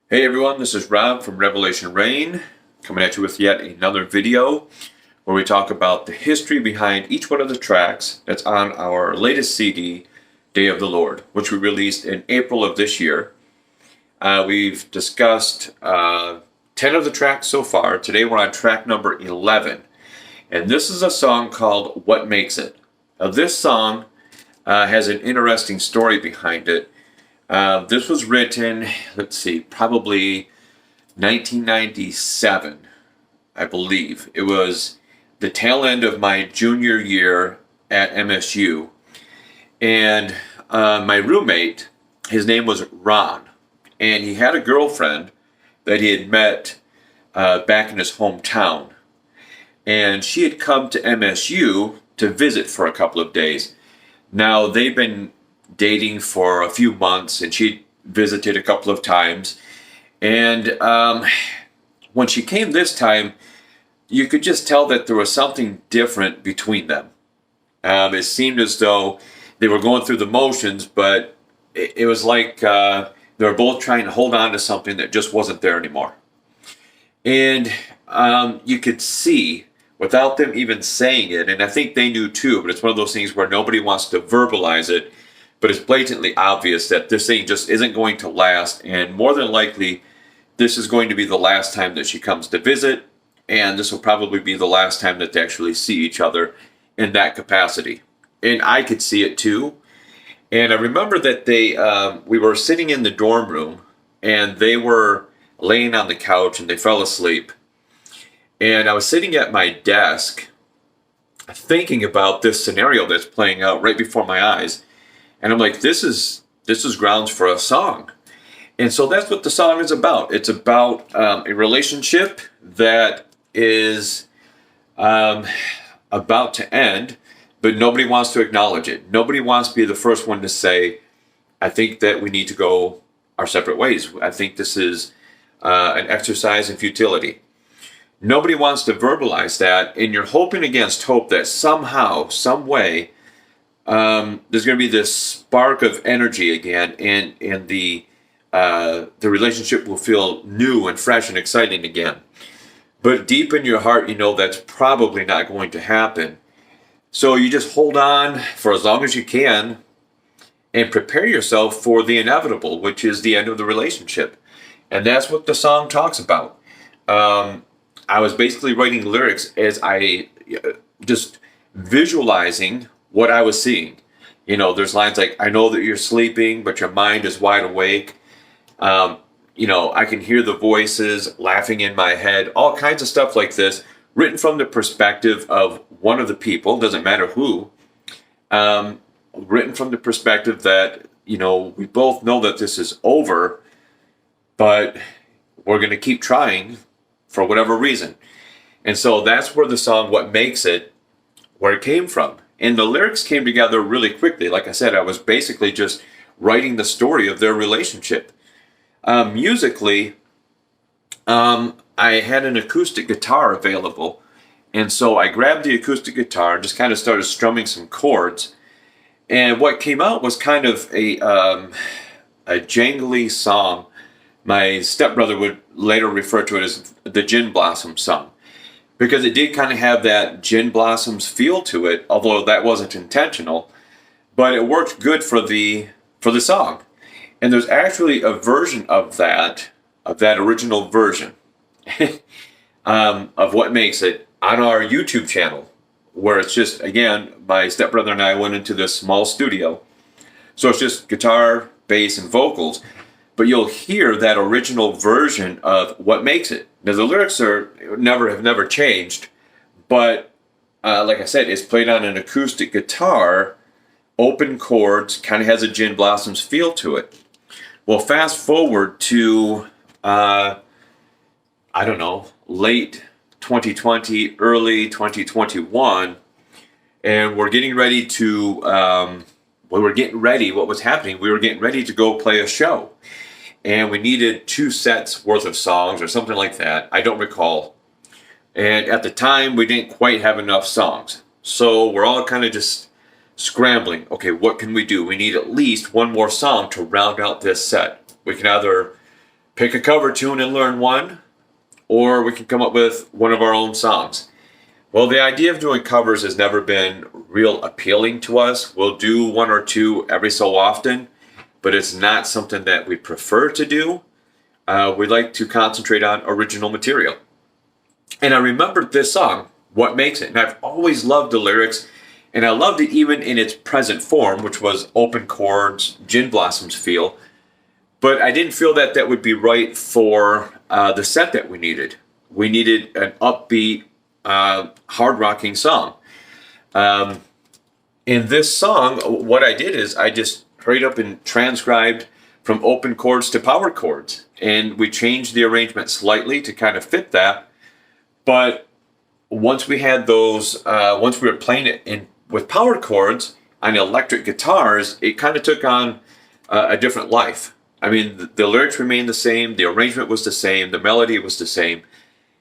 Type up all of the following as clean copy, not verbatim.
Hey everyone, this is Rob from Revelation Rain, coming at you with yet another video where we talk about the history behind each one of the tracks that's on our latest CD, Day of the Lord, which we released in April of this year. We've discussed 10 of the tracks so far. Today we're on track number 11, and this is a song called What Makes It. Now this song has an interesting story behind it. This was written, let's see, probably 1997, I believe. It was the tail end of my junior year at MSU. And my roommate, his name was Ron, and he had a girlfriend that he had met back in his hometown. And she had come to MSU to visit for a couple of days. Now, they've been dating for a few months, and she visited a couple of times. And when she came this time, you could just tell that there was something different between them. It seemed as though they were going through the motions, but it was like they were both trying to hold on to something that just wasn't there anymore. And you could see, without them even saying it, and I think they knew too, but it's one of those things where nobody wants to verbalize it, but it's blatantly obvious that this thing just isn't going to last, and more than likely, this is going to be the last time that she comes to visit, and this will probably be the last time that they actually see each other in that capacity. And I could see it too. And I remember that we were sitting in the dorm room, and they were laying on the couch, and they fell asleep. And I was sitting at my desk, thinking about this scenario that's playing out right before my eyes. And I'm like, this is grounds for a song. And so that's what the song is about. It's about a relationship that is about to end, but nobody wants to acknowledge it. Nobody wants to be the first one to say, I think that we need to go our separate ways. I think this is an exercise in futility. Nobody wants to verbalize that, and you're hoping against hope that somehow, some way, there's going to be this spark of energy again, and the relationship will feel new and fresh and exciting again. But deep in your heart, you know that's probably not going to happen. So you just hold on for as long as you can and prepare yourself for the inevitable, which is the end of the relationship. And that's what the song talks about. I was basically writing lyrics as I just visualizing what I was seeing. You know, there's lines like, I know that you're sleeping, but your mind is wide awake. I can hear the voices laughing in my head, all kinds of stuff like this, written from the perspective of one of the people, doesn't matter who, written from the perspective that, we both know that this is over, but we're going to keep trying for whatever reason. And so that's where the song, What Makes It, where it came from. And the lyrics came together really quickly. Like I said, I was basically just writing the story of their relationship. Musically, I had an acoustic guitar available. And so I grabbed the acoustic guitar and just kind of started strumming some chords. And what came out was kind of a jangly song. My stepbrother would later refer to it as the Gin Blossom song, because it did kind of have that Gin Blossoms feel to it, although that wasn't intentional, but it worked good for the song. And there's actually a version of that original version of What Makes It on our YouTube channel, where it's just, again, my stepbrother and I went into this small studio. So it's just guitar, bass, and vocals, but you'll hear that original version of What Makes It. Now, the lyrics have never changed, but like I said, it's played on an acoustic guitar, open chords, kind of has a Gin Blossoms feel to it. Well, fast forward to, late 2020, early 2021, and we're getting ready to, what was happening, we were getting ready to go play a show. And we needed 2 sets worth of songs or something like that. I don't recall. And at the time, we didn't quite have enough songs. So we're all kind of just scrambling. Okay, what can we do? We need at least one more song to round out this set. We can either pick a cover tune and learn one, or we can come up with one of our own songs. Well, the idea of doing covers has never been real appealing to us. We'll do one or two every so often, but it's not something that we prefer to do. We like to concentrate on original material. And I remembered this song, What Makes It? And I've always loved the lyrics, and I loved it even in its present form, which was open chords, Gin Blossoms feel. But I didn't feel that that would be right for the set that we needed. We needed an upbeat, hard rocking song. In this song, what I did is I just hurried up and transcribed from open chords to power chords. And we changed the arrangement slightly to kind of fit that. But once we had those, once we were playing it with power chords on electric guitars, it kind of took on a different life. I mean, the lyrics remained the same, the arrangement was the same, the melody was the same.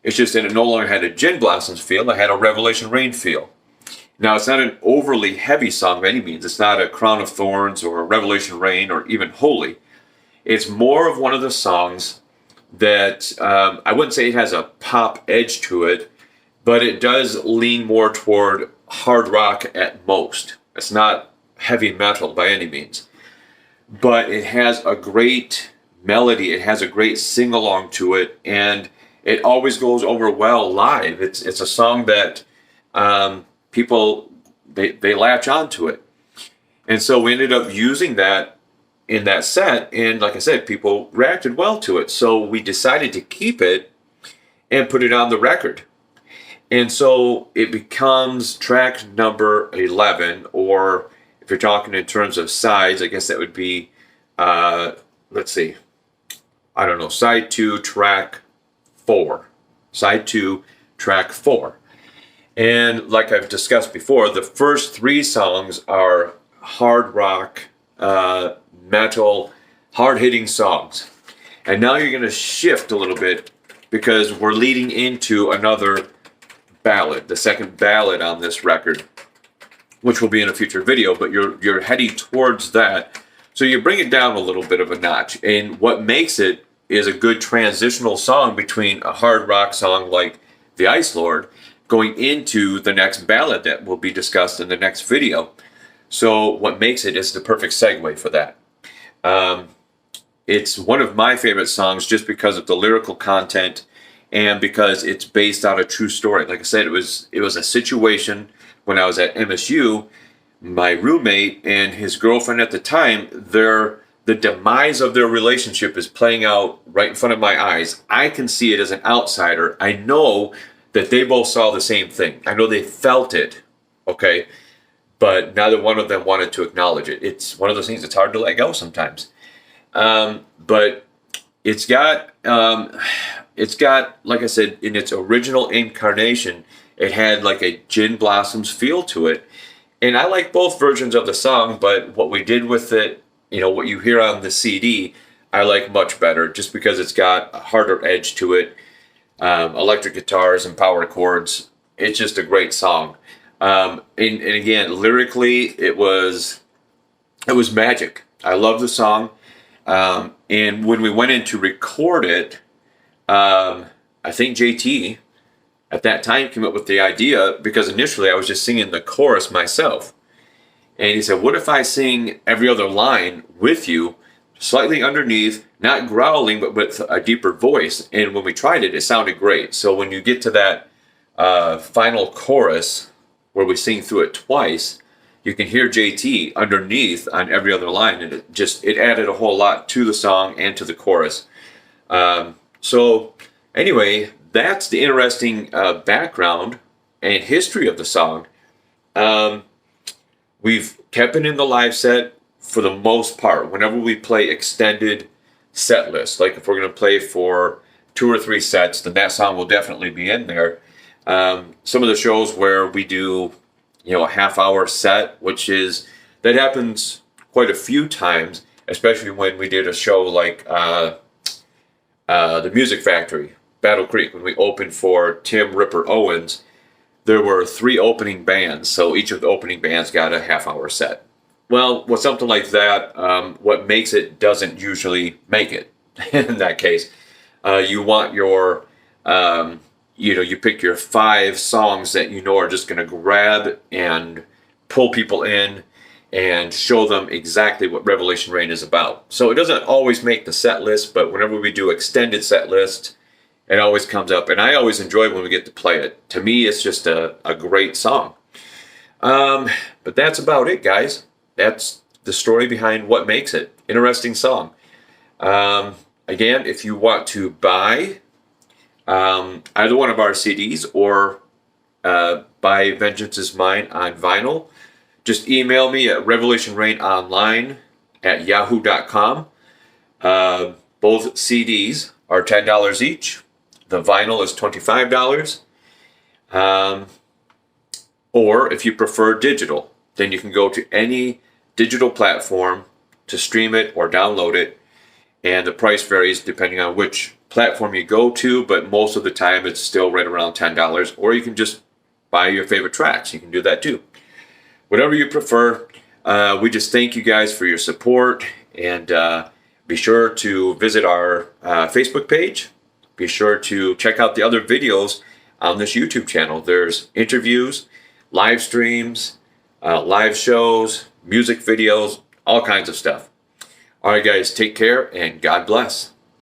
It's just that it no longer had a Gin Blossoms feel, it had a Revelation Rain feel. Now, it's not an overly heavy song by any means. It's not a Crown of Thorns or a Revelation Rain or even Holy. It's more of one of the songs that I wouldn't say it has a pop edge to it, but it does lean more toward hard rock at most. It's not heavy metal by any means. But it has a great melody, it has a great sing-along to it, and it always goes over well live. It's a song that people, they latch onto it. And so we ended up using that in that set, and like I said, people reacted well to it. So we decided to keep it and put it on the record. And so it becomes track number 11, or if you're talking in terms of sides, I guess that would be, let's see, I don't know, side 2, track 4. Side 2, track 4. And like I've discussed before, the first 3 songs are hard rock, metal, hard-hitting songs. And now you're going to shift a little bit because we're leading into another ballad, the second ballad on this record, which will be in a future video, but you're heading towards that. So you bring it down a little bit of a notch. And what makes it is a good transitional song between a hard rock song like The Ice Lord going into the next ballad that will be discussed in the next video. So what makes it is the perfect segue for that. It's one of my favorite songs just because of the lyrical content and because it's based on a true story. Like I said, it was a situation when I was at MSU. My roommate and his girlfriend at the time, the demise of their relationship is playing out right in front of my eyes. I can see it as an outsider. I know that they both saw the same thing. I know they felt it, okay? But neither one of them wanted to acknowledge it. It's one of those things that's hard to let go sometimes. But it's got, like I said, in its original incarnation, it had like a Gin Blossoms feel to it. And I like both versions of the song, but what we did with it, you know, what you hear on the CD, I like much better just because it's got a harder edge to it. Electric guitars and power chords. It's just a great song. And again, lyrically, it was magic. I love the song. And when we went in to record it, I think JT at that time came up with the idea because initially I was just singing the chorus myself. And he said, what if I sing every other line with you, slightly underneath, not growling, but with a deeper voice? And when we tried it, it sounded great. So when you get to that final chorus where we sing through it twice, you can hear JT underneath on every other line, and it added a whole lot to the song and to the chorus. So anyway, that's the interesting background and history of the song. We've kept it in the live set for the most part. Whenever we play extended set lists, like if we're going to play for 2 or 3 sets, then that song will definitely be in there. Some of the shows where we do, you know, a half-hour set, that happens quite a few times, especially when we did a show like the Music Factory, Battle Creek, when we opened for Tim Ripper Owens. There were 3 opening bands, so each of the opening bands got a half-hour set. Well, with something like that, what makes it doesn't usually make it. in that case. You want your, you pick your 5 songs that you know are just going to grab and pull people in and show them exactly what Revelation Rain is about. So it doesn't always make the set list, but whenever we do extended set list, it always comes up, and I always enjoy when we get to play it. To me, it's just a great song. But that's about it, guys. That's the story behind What Makes It. Interesting song. Again, if you want to buy either one of our CDs or buy Vengeance is Mine on vinyl, just email me at revelationrainonline@yahoo.com. Both CDs are $10 each. The vinyl is $25. Or if you prefer digital, then you can go to any digital platform to stream it or download it. And the price varies depending on which platform you go to, but most of the time it's still right around $10. Or you can just buy your favorite tracks. You can do that too. Whatever you prefer. We just thank you guys for your support, and be sure to visit our Facebook page. Be sure to check out the other videos on this YouTube channel. There's interviews, live streams, live shows, music videos, all kinds of stuff. All right, guys, take care and God bless.